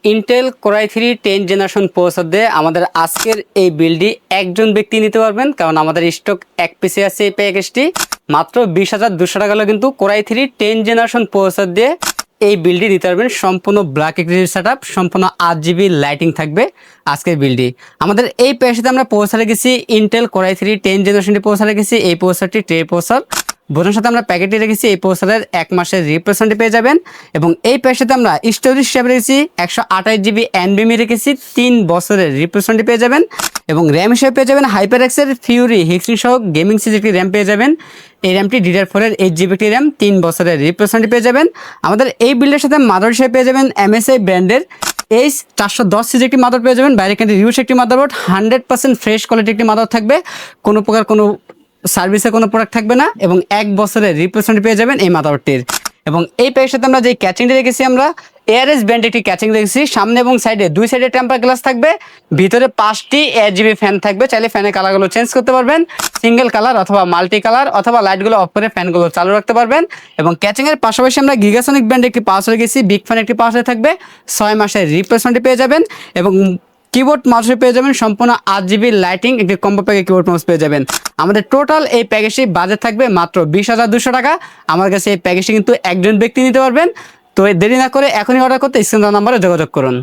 Intel Core i3 10 generation processor দিয়ে আমাদের আজকের এই বিলটি একজন ব্যক্তি নিতে পারবেন, কারণ আমাদের স্টক এক পিসে আছে এই প্যাকেজটি মাত্র 20,200 টাকা হলে কিন্তু Core i3 10 জেনারেশন প্রসেসর দিয়ে এই বিলটি নিতে পারবেন। সম্পূর্ণ ব্ল্যাক এক্সিট সেটআপ, সম্পূর্ণ 8GB লাইটিং থাকবে আজকের বিলটি। আমাদের এই প্যাকেজে আমরা প্রসেসর রেখেছি ইন্টেল Core i3 10 জেনারেশনটি প্রসেসর রেখেছি। এই প্রসেসরটি ট্রে প্রসেসর বোঝার সাথে আমরা প্যাকেটে রেখেছি। এই প্রসেসরের 1 মাসের রিপ্লেসমেন্ট পেয়ে যাবেন এবং এই প্যাকেজে আমরা স্টোরেজ হিসাবে রেখেছি 128GB NVMe রেখেছি, 3 বছরের রিপ্লেসমেন্ট পেয়ে যাবেন এবং র্যাম হিসেবে পেয়ে যাবেন HyperX-এর Fury হিক্সিং সহ গেমিং সিরিজের র্যাম পেয়ে যাবেন। এই র্যামটি DDR4-এর 8GB র্যাম, 3 বছরের রিপ্লেসমেন্ট পেয়ে যাবেন। আমাদের এই বিল্ডের সাথে মাদার হিসেবে পেয়ে যাবেন MSI ব্র্যান্ডের H410 সিরিজের একটি মাদার পেয়ে যাবেন। বাইরে কিন্তু রিউস একটি মাদারবোর্ড, 100% ফ্রেশ কোয়ালিটি একটি মাদার থাকবে, কোনো প্রকার কোনো সার্ভিসে কোনো প্রোডাক্ট থাকবে না এবং 1 বছরের রিপ্লেসমেন্ট পেয়ে যাবেন এই মাদারবোর্ডটির। এবং এই প্যাকের সাথে আমরা যে ক্যাচিংটি রেখেছি, আমরা ARS ব্র্যান্ডের একটি ক্যাচিং রেখেছি। সামনে এবং সাইডে 2 সাইডে টেম্পার গ্লাস থাকবে, ভিতরে 5টি RGB ফ্যান থাকবে। চাইলে ফ্যানের কালারগুলো চেঞ্জ করতে পারবেন, সিঙ্গেল কালার অথবা মাল্টি কালার, অথবা লাইটগুলো অফ করে ফ্যানগুলো চালু রাখতে পারবেন। এবং ক্যাচিংয়ের পাশাপাশি আমরা গিগাসনিক ব্র্যান্ডের একটি পাওয়ার রেখেছি, বিগ ফ্যান একটি পাওয়ার থাকবে, 6 মাসের রিপ্লেসমেন্ট পেয়ে যাবেন এবং কিবোর্ড মাউসে পেয়ে যাবেন সম্পূর্ণ 8GB লাইটিং একটি কম্বো প্যাকে কিবোর্ড মাউস পেয়ে যাবেন। আমাদের টোটাল এই প্যাকেজটি বাজেট থাকবে মাত্র 20,200 টাকা। আমার কাছে এই প্যাকেজটি কিন্তু একজন ব্যক্তি নিতে পারবেন। তো দেরি না করে এখনই অর্ডার করতে স্ক্রিন দেওয়া নাম্বারে যোগাযোগ করুন।